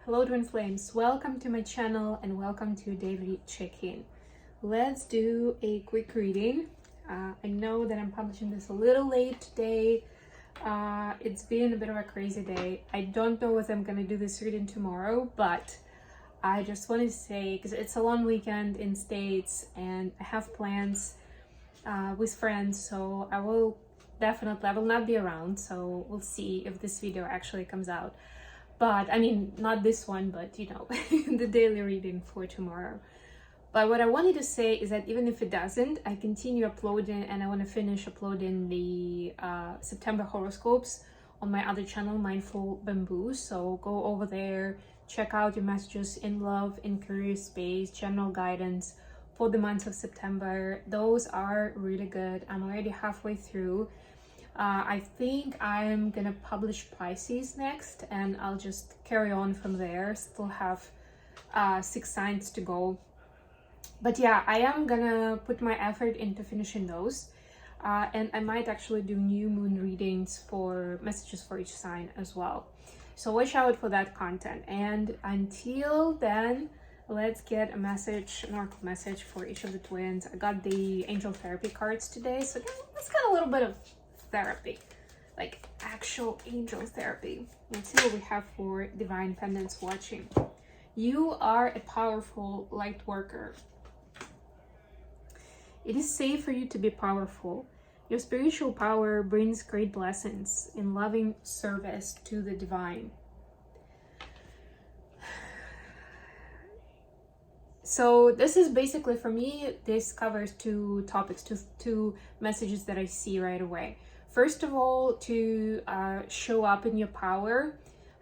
Hello twin flames, welcome to my channel and welcome to daily check-in. Let's do a quick reading. I know that I'm publishing this a little late today. It's been a bit of a crazy day. I don't know if I'm gonna do this reading tomorrow, but I just wanted to say, because it's a long weekend in States and I have plans with friends, so I will not be around, so we'll see if this video actually comes out. But I mean, not this one, but you know, the daily reading for tomorrow. But what I wanted to say is that even if it doesn't, I continue uploading, and I want to finish uploading the September horoscopes on my other channel, Mindful Bamboo. So go over there, check out your messages in love, in career space, general guidance for the month of September. Those are really good. I'm already halfway through. I think I'm gonna publish Pisces next, and I'll just carry on from there. Still have 6 signs to go. But yeah, I am gonna put my effort into finishing those. And I might actually do new moon readings for messages for each sign as well. So watch out for that content. And until then, let's get a message, an oracle message for each of the twins. I got the angel therapy cards today, so let's get a little bit of therapy, like actual angel therapy. Let's see what we have for divine pendants watching. You are a powerful light worker. It is safe for you to be powerful. Your spiritual power brings great blessings in loving service to the divine. So this is basically, for me, this covers 2 topics, two messages that I see right away. First of all, to show up in your power,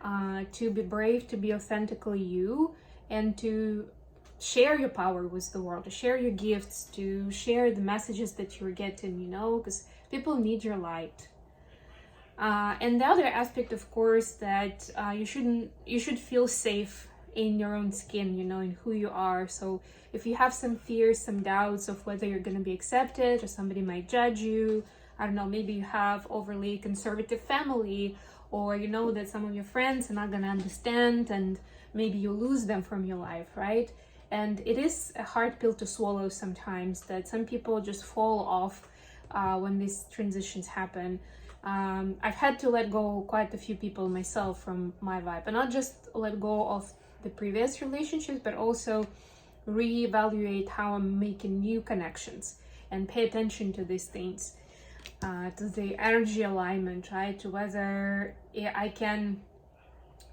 to be brave, to be authentically you, and to share your power with the world, to share your gifts, to share the messages that you're getting, you know, because people need your light. And the other aspect, of course, that you should feel safe in your own skin, you know, in who you are. So if you have some fears, some doubts of whether you're going to be accepted or somebody might judge you, I don't know, maybe you have overly conservative family, or you know that some of your friends are not going to understand, and maybe you lose them from your life, right? And it is a hard pill to swallow sometimes, that some people just fall off when these transitions happen. I've had to let go quite a few people myself from my vibe, and not just let go of the previous relationships, but also reevaluate how I'm making new connections and pay attention to these things. To the energy alignment, right? To whether I can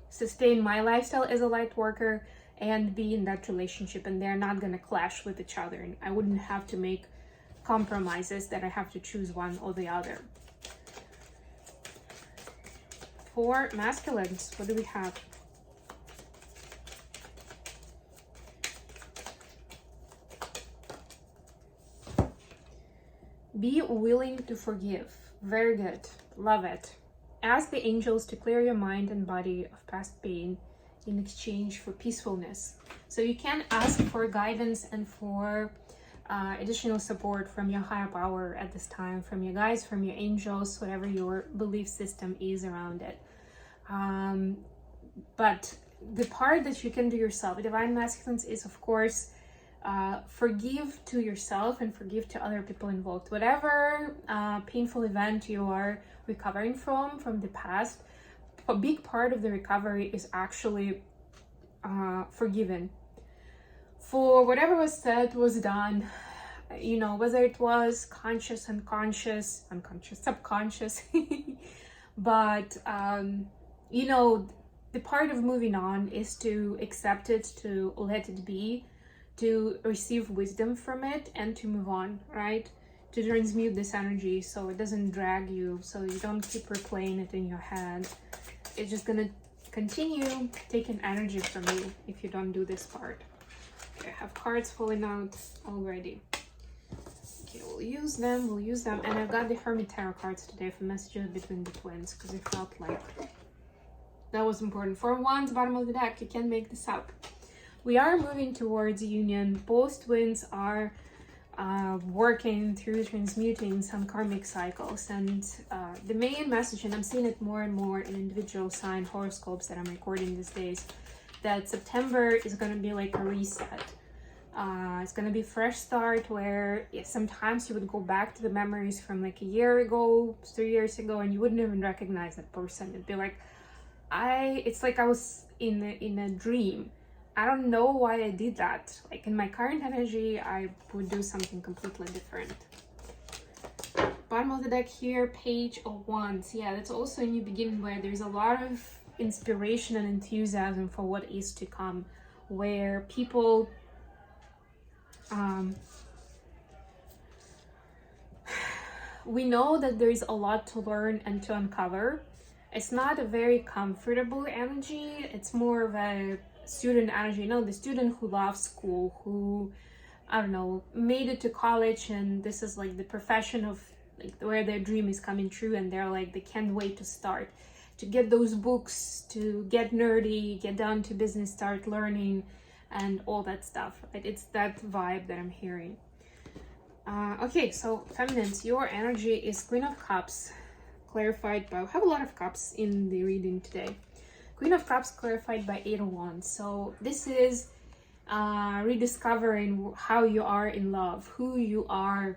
sustain my lifestyle as a light worker and be in that relationship, and they're not going to clash with each other, and I wouldn't have to make compromises that I have to choose one or the other. For masculines, what do we have? Be willing to forgive. Very good. Love it. Ask the angels to clear your mind and body of past pain in exchange for peacefulness. So you can ask for guidance and for additional support from your higher power at this time, from your guides, from your angels, whatever your belief system is around it. But the part that you can do yourself, divine masculines, is of course forgive to yourself and forgive to other people involved. Whatever painful event you are recovering from the past, a big part of the recovery is actually forgiven for whatever was said, was done, you know, whether it was conscious, unconscious, subconscious. But you know, the part of moving on is to accept it, to let it be, to receive wisdom from it, and to move on, right? To transmute this energy so it doesn't drag you, so you don't keep replaying it in your head. It's just gonna continue taking energy from you if you don't do this part. Okay, I have cards falling out already. Okay, we'll use them, and I've got the Hermit Tarot cards today for messages between the twins, because I felt like that was important. For once, bottom of the deck, you can't make this up. We are moving towards union. Both twins are working through transmuting some karmic cycles, and the main message, and I'm seeing it more and more in individual sign horoscopes that I'm recording these days, that September is going to be like a reset. It's going to be a fresh start where sometimes you would go back to the memories from like a year ago, 3 years ago, and you wouldn't even recognize that person. It'd be like, it's like I was in a dream. I don't know why I did that. Like in my current energy, I would do something completely different. Bottom of the deck here, Page of Wands. Yeah, that's also a new beginning where there's a lot of inspiration and enthusiasm for what is to come, where people we know that there is a lot to learn and to uncover. It's not a very comfortable energy. It's more of a student energy, you know, the student who loves school, who, I don't know, made it to college, and this is like the profession of like where their dream is coming true, and they're like, they can't wait to start, to get those books, to get nerdy, get down to business, start learning, and all that stuff. It's that vibe that I'm hearing. Okay, so feminines, your energy is Queen of Cups, clarified by, I have a lot of cups in the reading today. Queen of Cups clarified by 8 of Wands. So this is rediscovering how you are in love, who you are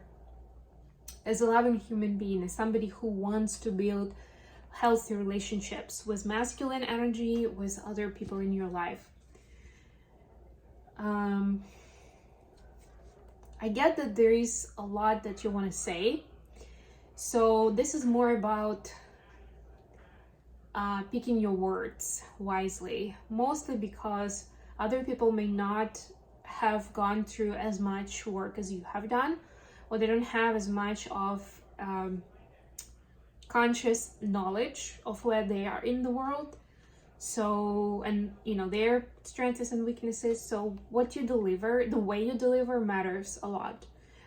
as a loving human being, as somebody who wants to build healthy relationships with masculine energy, with other people in your life. I get that there is a lot that you want to say. So this is more about picking your words wisely, mostly because other people may not have gone through as much work as you have done, or they don't have as much of conscious knowledge of where they are in the world. So, and you know, their strengths and weaknesses. So what you deliver, the way you deliver matters a lot.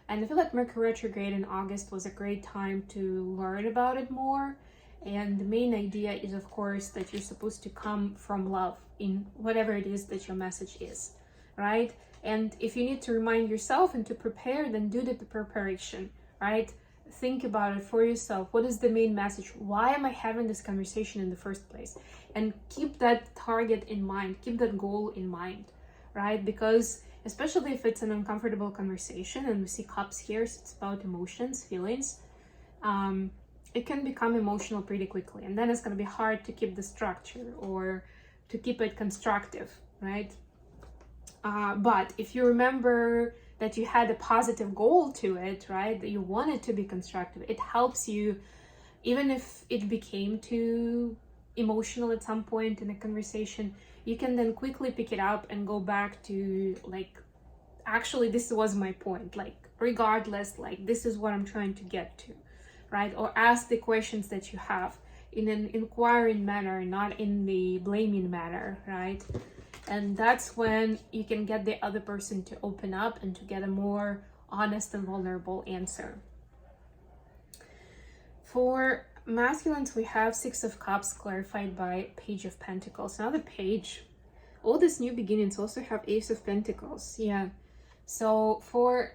And I feel like Mercury retrograde in August was a great time to learn about it more. And the main idea is, of course, that you're supposed to come from love in whatever it is that your message is, right? And if you need to remind yourself and to prepare, then do the preparation, right? Think about it for yourself. What is the main message? Why am I having this conversation in the first place? And keep that target in mind, keep that goal in mind, right? Because especially if it's an uncomfortable conversation, and we see cups here, so it's about emotions, feelings, it can become emotional pretty quickly. And then it's going to be hard to keep the structure or to keep it constructive, right? But if you remember that you had a positive goal to it, right, that you want it to be constructive, it helps you, even if it became too emotional at some point in a conversation, you can then quickly pick it up and go back to like, actually, this was my point, like, regardless, like, this is what I'm trying to get to, right? Or ask the questions that you have in an inquiring manner, not in the blaming manner, right? And that's when you can get the other person to open up and to get a more honest and vulnerable answer. For masculines, we have 6 of Cups clarified by Page of Pentacles. Another page. All these new beginnings also have Ace of Pentacles. Yeah. So for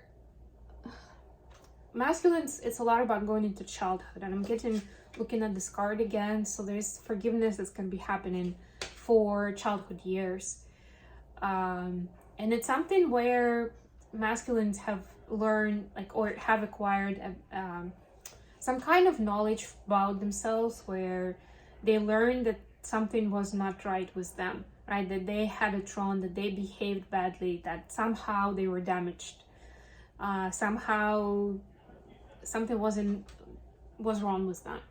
masculines, it's a lot about going into childhood. And I'm looking at this card again. So there's forgiveness that's going to be happening for childhood years. And it's something where masculines have learned, like, or have acquired some kind of knowledge about themselves, where they learned that something was not right with them, right? That they had a trauma, that they behaved badly, that somehow they were damaged, somehow something was wrong with them,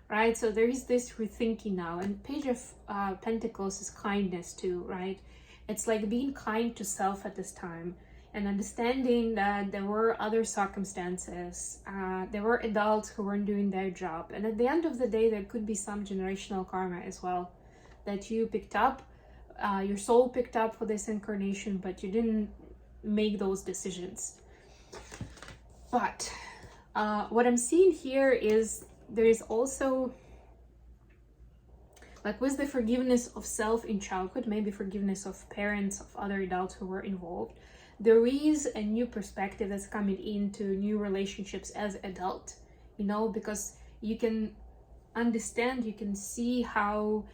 right? So there is this rethinking now. And Page of Pentacles is kindness too, right? It's like being kind to self at this time, and understanding that there were other circumstances, there were adults who weren't doing their job, and at the end of the day there could be some generational karma as well that you picked up, your soul picked up for this incarnation, but you didn't make those decisions. But what I'm seeing here is there is also, like, with the forgiveness of self in childhood, maybe forgiveness of parents, of other adults who were involved, there is a new perspective that's coming into new relationships as adult, you know, because you can understand, you can see how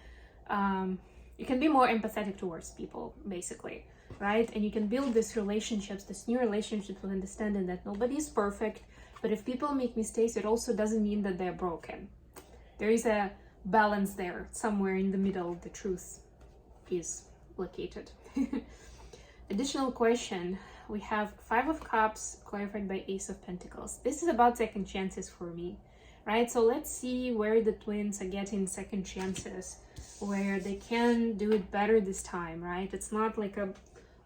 you can be more empathetic towards people, basically, right? And you can build these relationships, this new relationships, with understanding that nobody is perfect, but if people make mistakes, it also doesn't mean that they're broken. There is a balance there, somewhere in the middle, the truth is located. Additional question, we have 5 of Cups clarified by Ace of Pentacles. This is about second chances for me, right? So let's see where the twins are getting second chances, where they can do it better this time, right? It's not like a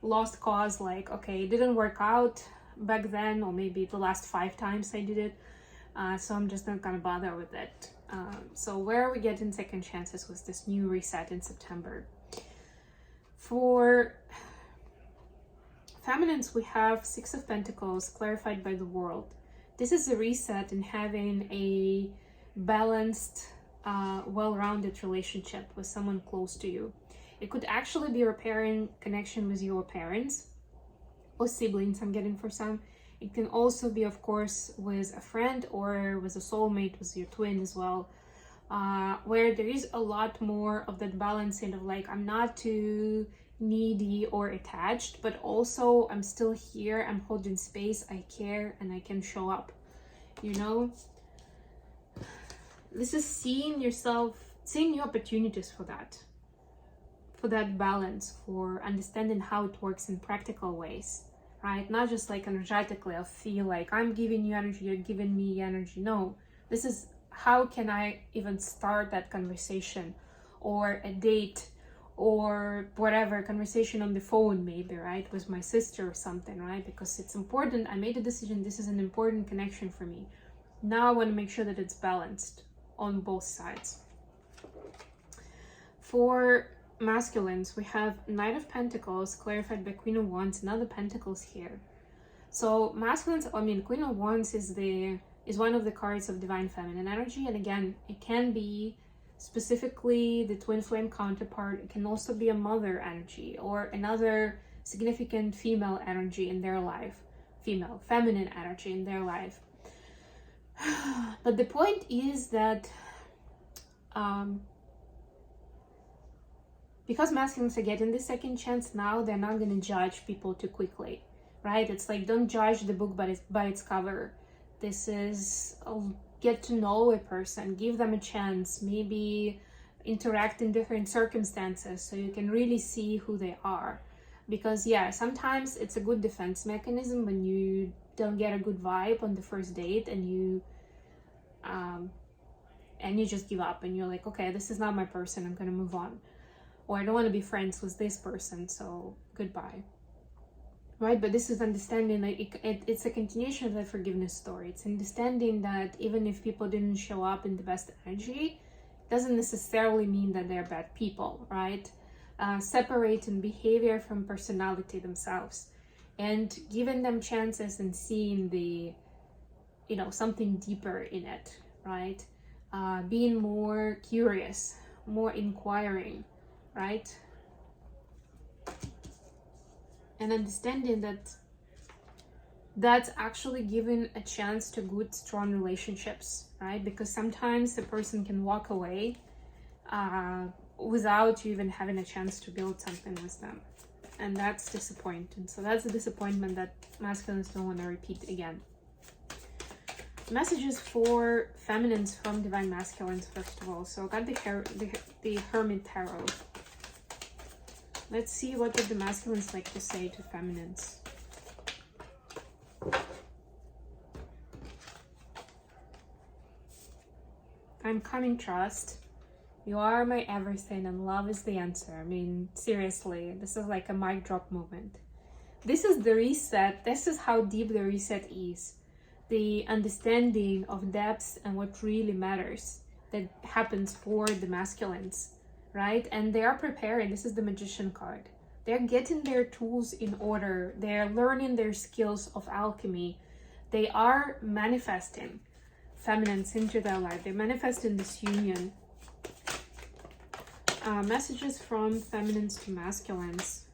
lost cause, like, okay, it didn't work out back then, or maybe the last 5 times I did it, so I'm just not gonna bother with it. So where are we getting second chances with this new reset in September? For feminines, we have 6 of Pentacles clarified by the World. This is a reset in having a balanced, well-rounded relationship with someone close to you. It could actually be a repairing connection with your parents or siblings, I'm getting for some. It can also be, of course, with a friend or with a soulmate, with your twin as well, where there is a lot more of that balancing of like, I'm not too needy or attached, but also I'm still here, I'm holding space, I care, and I can show up, you know? This is seeing yourself, seeing new opportunities for that balance, for understanding how it works in practical ways, right? Not just like energetically, I feel like I'm giving you energy, you're giving me energy. No, this is how can I even start that conversation, or a date, or whatever, conversation on the phone maybe, right, with my sister or something, right? Because it's important, I made a decision, this is an important connection for me. Now I want to make sure that it's balanced on both sides. For masculines, we have Knight of Pentacles clarified by Queen of Wands, and other Pentacles here. So masculines, I mean, Queen of Wands is one of the cards of divine feminine energy, and again, it can be specifically the twin flame counterpart. It can also be a mother energy or another significant female energy in their life, female feminine energy in their life. But the point is that because masculines are getting the second chance now, they're not going to judge people too quickly, right? It's like, don't judge the book by its cover. This is get to know a person, give them a chance, maybe interact in different circumstances so you can really see who they are. Because yeah, sometimes it's a good defense mechanism when you don't get a good vibe on the first date, and you just give up and you're like, okay, this is not my person, I'm gonna move on, or I don't want to be friends with this person, so goodbye, right? But this is understanding that it's a continuation of that forgiveness story. It's understanding that even if people didn't show up in the best energy, doesn't necessarily mean that they're bad people, right? Separating behavior from personality themselves, and giving them chances and seeing the, something deeper in it, right? Being more curious, more inquiring, right? And understanding that that's actually giving a chance to good, strong relationships, right? Because sometimes a person can walk away without you even having a chance to build something with them. And that's disappointing. So that's a disappointment that masculines don't want to repeat again. Messages for feminines from divine masculines, first of all. So I got the Hermit Tarot. Let's see what would the masculines like to say to feminines. I'm coming, trust. You are my everything, and love is the answer. I mean, seriously, this is like a mic drop moment. This is the reset. This is how deep the reset is. The understanding of depths and what really matters that happens for the masculines, right? And they are preparing. This is the Magician card. They're getting their tools in order. They're learning their skills of alchemy. They are manifesting feminines into their life. They're manifesting this union. Messages from feminines to masculines.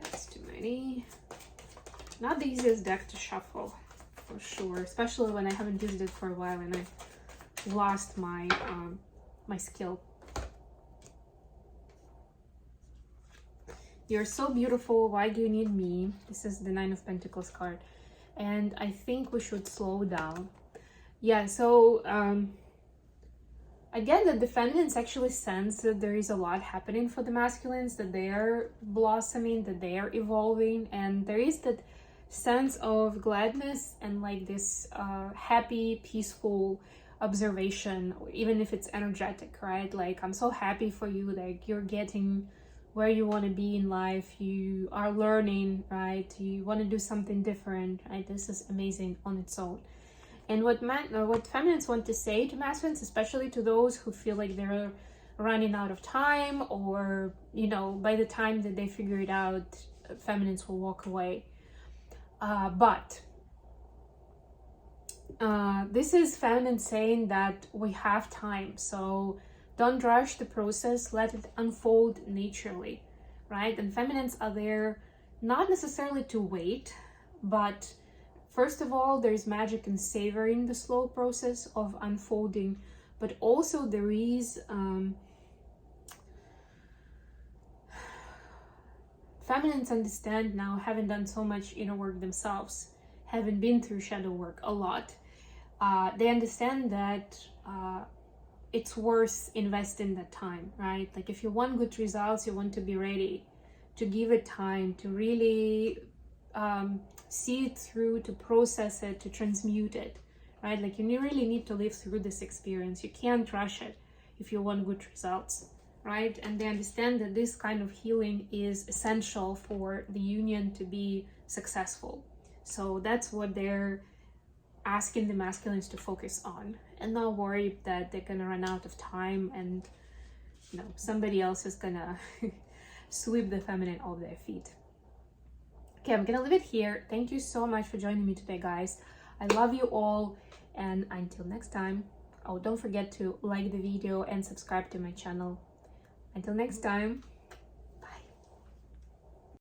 That's too many. Not the easiest deck to shuffle, for sure, especially when I haven't used it for a while and I lost my my skill. you're so beautiful, why do you need me? This is the Nine of Pentacles card. And I think we should slow down. Yeah, so I get that the feminines actually sense that there is a lot happening for the masculines, that they are blossoming, that they are evolving, and there is that sense of gladness and like this happy, peaceful observation, even if it's energetic, right? Like, I'm so happy for you, like you're getting where you want to be in life, you are learning, right? You want to do something different, right? This is amazing on its own. And what feminines want to say to masculines, especially to those who feel like they're running out of time, or, you know, by the time that they figure it out, feminines will walk away. But this is feminine saying that we have time, so don't rush the process, let it unfold naturally, right? And feminines are there not necessarily to wait, but first of all, there's magic in savoring the slow process of unfolding, but also there is feminines understand now, having done so much inner work themselves, having been through shadow work a lot, they understand that it's worth investing that time, right? Like, if you want good results, you want to be ready to give it time, to really see it through, to process it, to transmute it, right? Like, you really need to live through this experience. You can't rush it if you want good results, right? And they understand that this kind of healing is essential for the union to be successful. So that's what they're asking the masculines to focus on, and not worry that they're gonna run out of time and, you know, somebody else is gonna sweep the feminine off their feet. Okay, I'm gonna leave it here. Thank you so much for joining me today, guys. I love you all, and until next time. Oh, don't forget to like the video and subscribe to my channel. Until next time.